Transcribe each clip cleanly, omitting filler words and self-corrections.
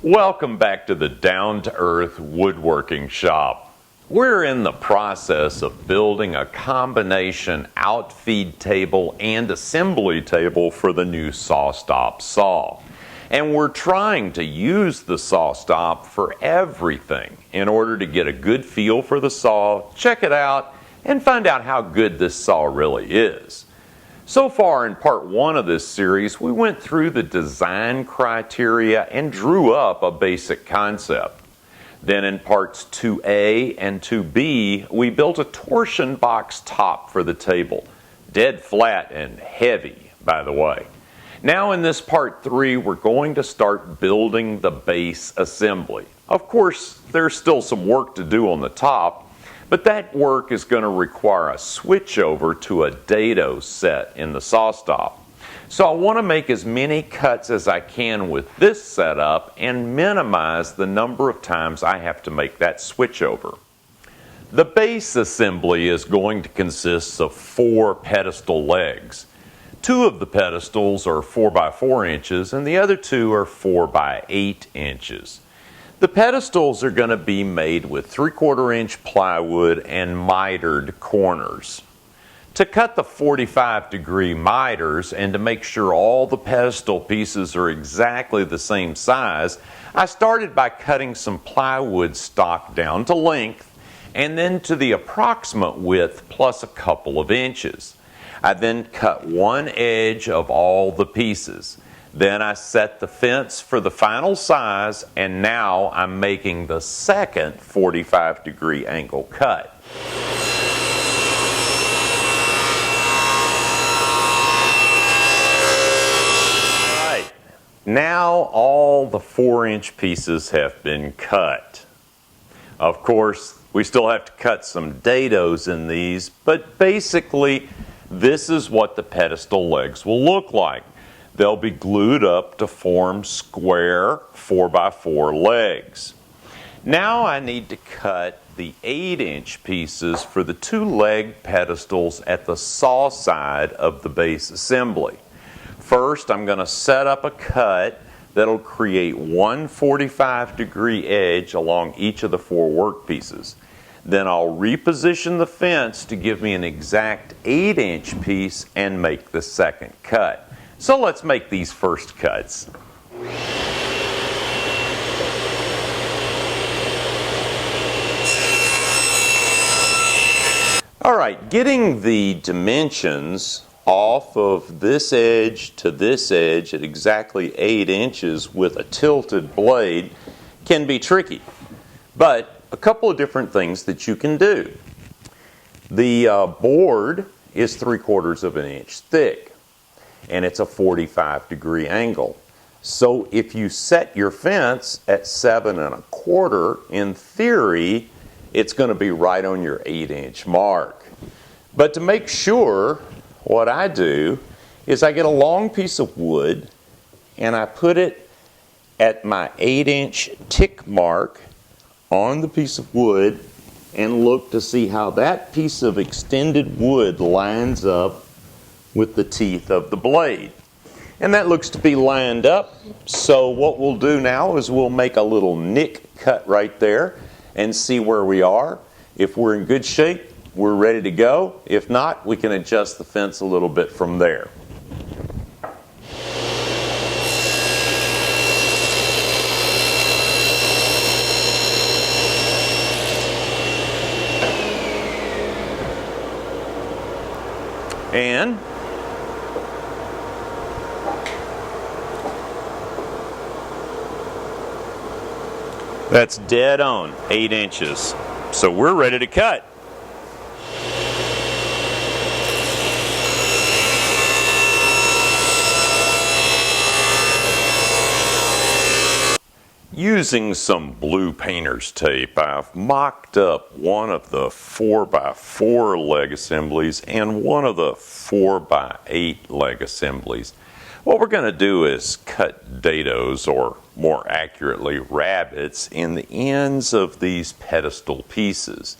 Welcome back to the Down-to-Earth Woodworking Shop. We're in the process of building a combination outfeed table and assembly table for the new SawStop saw. And we're trying to use the SawStop for everything in order to get a good feel for the saw, check it out, and find out how good this saw really is. So far in part one of this series, we went through the design criteria and drew up a basic concept. Then in parts 2A and 2B, we built a torsion box top for the table. Dead flat and heavy, by the way. Now in this part 3, we're going to start building the base assembly. Of course, there's still some work to do on the top, but that work is going to require a switch over to a Dado set in the SawStop. So I want to make as many cuts as I can with this setup and minimize the number of times I have to make that switch over. The base assembly is going to consist of 4 pedestal legs. 2 of the pedestals are 4 by 4 inches and the other 2 are 4 by 8 inches. The pedestals are going to be made with 3/4 inch plywood and mitered corners. To cut the 45-degree miters and to make sure all the pedestal pieces are exactly the same size, I started by cutting some plywood stock down to length and then to the approximate width plus a couple of inches. I then cut one edge of all the pieces. Then I set the fence for the final size, and now I'm making the second 45-degree angle cut. Right. Now all the 4-inch pieces have been cut. Of course, we still have to cut some dados in these, but basically this is what the pedestal legs will look like. They'll be glued up to form square 4 by 4 legs. Now I need to cut the 8-inch pieces for the 2 leg pedestals at the saw side of the base assembly. First, I'm going to set up a cut that'll create one 45-degree edge along each of the 4 work pieces. Then I'll reposition the fence to give me an exact 8-inch piece and make the second cut. So let's make these first cuts. All right, getting the dimensions off of this edge to this edge at exactly 8 inches with a tilted blade can be tricky, but a couple of different things that you can do. The board is 3/4 of an inch thick, and it's a 45-degree angle. So if you set your fence at 7 1/4, in theory, it's going to be right on your 8-inch mark. But to make sure, what I do is I get a long piece of wood and I put it at my 8-inch tick mark on the piece of wood and look to see how that piece of extended wood lines up with the teeth of the blade. And that looks to be lined up, so what we'll do now is we'll make a little nick cut right there and see where we are. If we're in good shape, we're ready to go. If not, we can adjust the fence a little bit from there. And that's dead on 8 inches. So we're ready to cut. Using some blue painter's tape, I've mocked up one of the 4 by 4 leg assemblies and one of the 4 by 8 leg assemblies. What we're going to do is cut dados, or more accurately rabbets, in the ends of these pedestal pieces.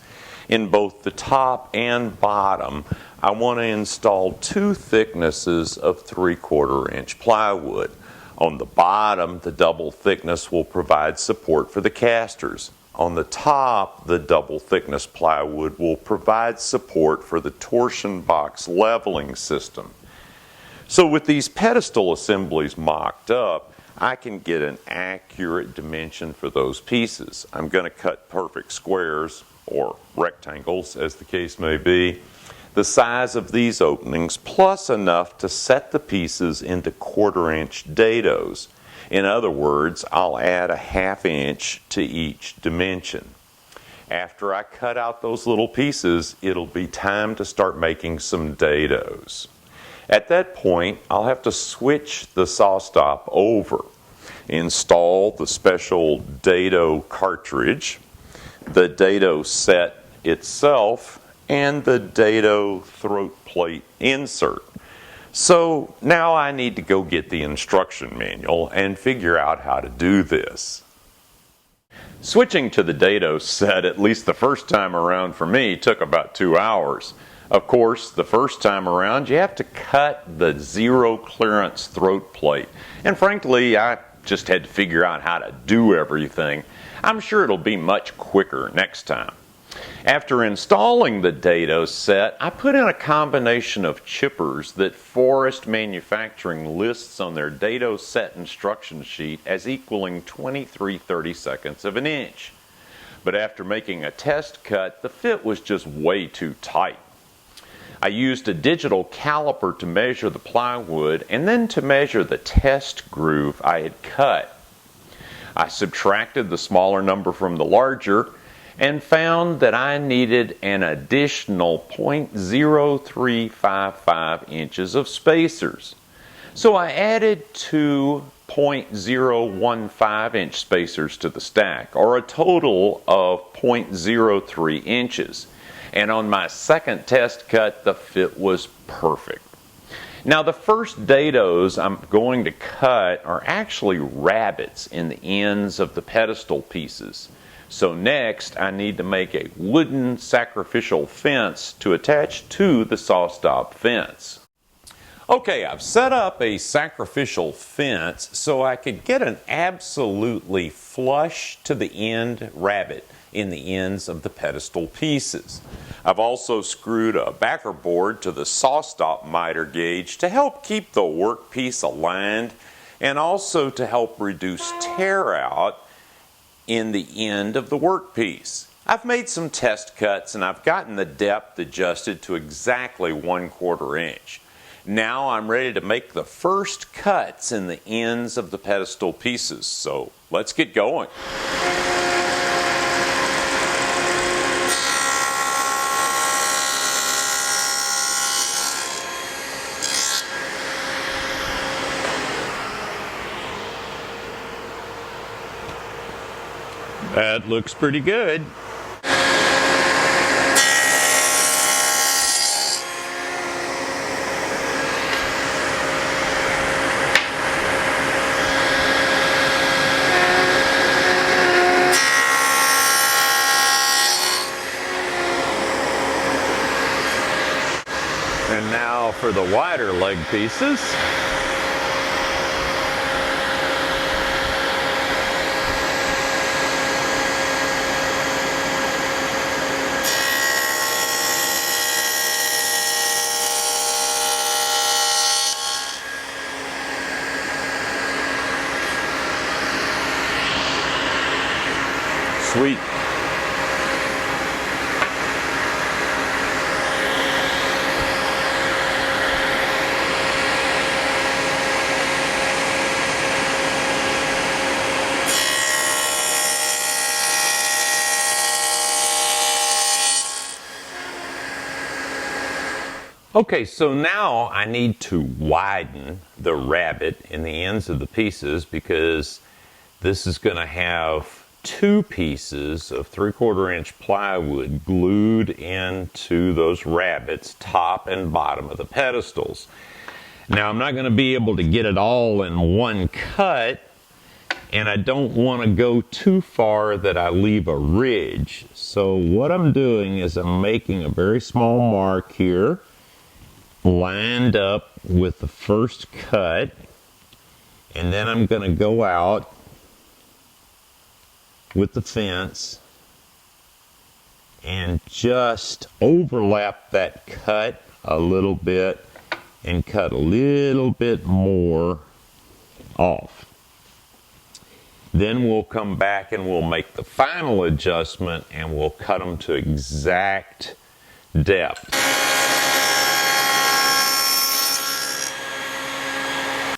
In both the top and bottom, I want to install 2 thicknesses of 3/4 inch plywood. On the bottom, the double thickness will provide support for the casters. On the top, the double thickness plywood will provide support for the torsion box leveling system. So with these pedestal assemblies mocked up, I can get an accurate dimension for those pieces. I'm going to cut perfect squares, or rectangles as the case may be, the size of these openings plus enough to set the pieces into 1/4 inch dados. In other words, I'll add a 1/2 inch to each dimension. After I cut out those little pieces, it'll be time to start making some dados. At that point, I'll have to switch the SawStop over, install the special Dado cartridge, the Dado set itself, and the Dado throat plate insert. So now I need to go get the instruction manual and figure out how to do this. Switching to the Dado set, at least the first time around for me, took about 2 hours. Of course, the first time around you have to cut the zero clearance throat plate. And frankly, I just had to figure out how to do everything. I'm sure it'll be much quicker next time. After installing the Dado set, I put in a combination of chippers that Forest Manufacturing lists on their Dado set instruction sheet as equaling 23/32 of an inch. But after making a test cut, the fit was just way too tight. I used a digital caliper to measure the plywood and then to measure the test groove I had cut. I subtracted the smaller number from the larger and found that I needed an additional 0.0355 inches of spacers. So I added 2 0.015 inch spacers to the stack, or a total of 0.03 inches. And on my second test cut, the fit was perfect. Now the first dados I'm going to cut are actually rabbets in the ends of the pedestal pieces. So next I need to make a wooden sacrificial fence to attach to the SawStop fence. Okay, I've set up a sacrificial fence so I could get an absolutely flush to the end rabbet in the ends of the pedestal pieces. I've also screwed a backer board to the SawStop miter gauge to help keep the workpiece aligned and also to help reduce tear out in the end of the workpiece. I've made some test cuts and I've gotten the depth adjusted to exactly 1/4 inch. Now I'm ready to make the first cuts in the ends of the pedestal pieces, so let's get going. That looks pretty good. And now for the wider leg pieces. Sweet. Okay, so now I need to widen the rabbet in the ends of the pieces because this is going to have 2 pieces of 3/4 inch plywood glued into those rabbets, top and bottom of the pedestals. Now I'm not going to be able to get it all in one cut, and I don't want to go too far that I leave a ridge. So what I'm doing is I'm making a very small mark here, lined up with the first cut, And then I'm going to go out with the fence and just overlap that cut a little bit and cut a little bit more off. Then we'll come back and we'll make the final adjustment and we'll cut them to exact depth.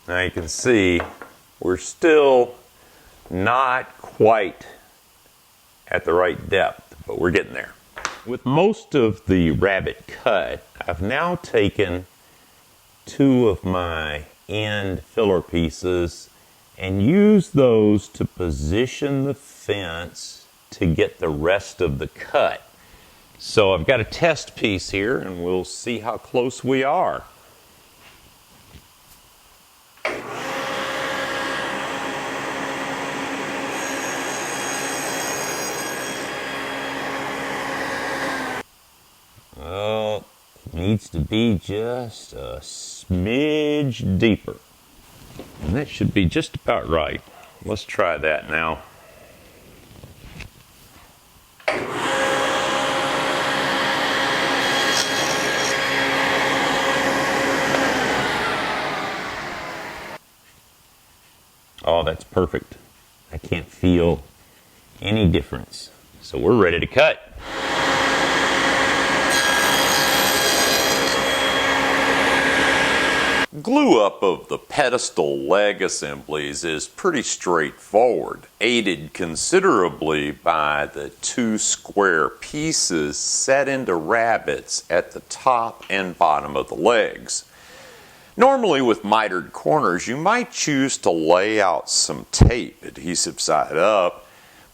Now you can see we're still not quite at the right depth, but we're getting there. With most of the rabbet cut, I've now taken 2 of my end filler pieces and use those to position the fence to get the rest of the cut. So I've got a test piece here and we'll see how close we are. Well, it needs to be just a smidge deeper. And that should be just about right. Let's try that now. Oh, that's perfect. I can't feel any difference. So we're ready to cut. Glue up of the pedestal leg assemblies is pretty straightforward, aided considerably by the 2 square pieces set into rabbets at the top and bottom of the legs. Normally with mitered corners, you might choose to lay out some tape, adhesive side up,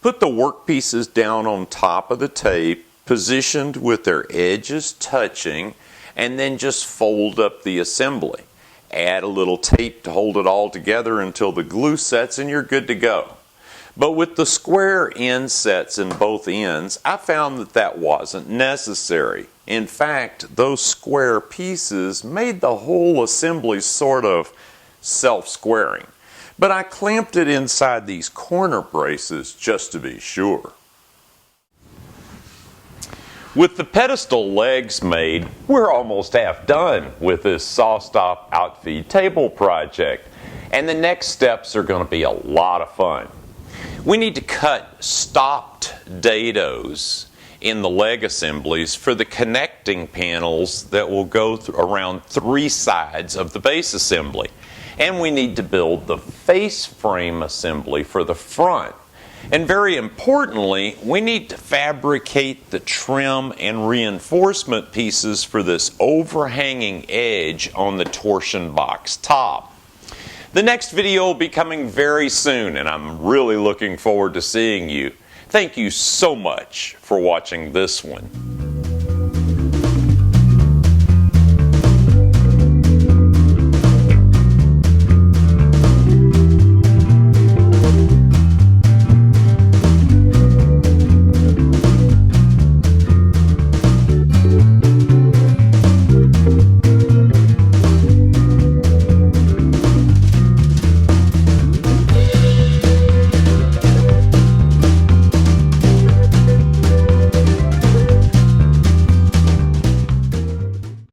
put the work pieces down on top of the tape, positioned with their edges touching, and then just fold up the assembly. Add a little tape to hold it all together until the glue sets and you're good to go. But with the square end sets in both ends, I found that that wasn't necessary. In fact, those square pieces made the whole assembly sort of self-squaring. But I clamped it inside these corner braces just to be sure. With the pedestal legs made, we're almost half done with this SawStop Outfeed Table project. And the next steps are going to be a lot of fun. We need to cut stopped dados in the leg assemblies for the connecting panels that will go around 3 sides of the base assembly. And we need to build the face frame assembly for the front. And very importantly, we need to fabricate the trim and reinforcement pieces for this overhanging edge on the torsion box top. The next video will be coming very soon, and I'm really looking forward to seeing you. Thank you so much for watching this one.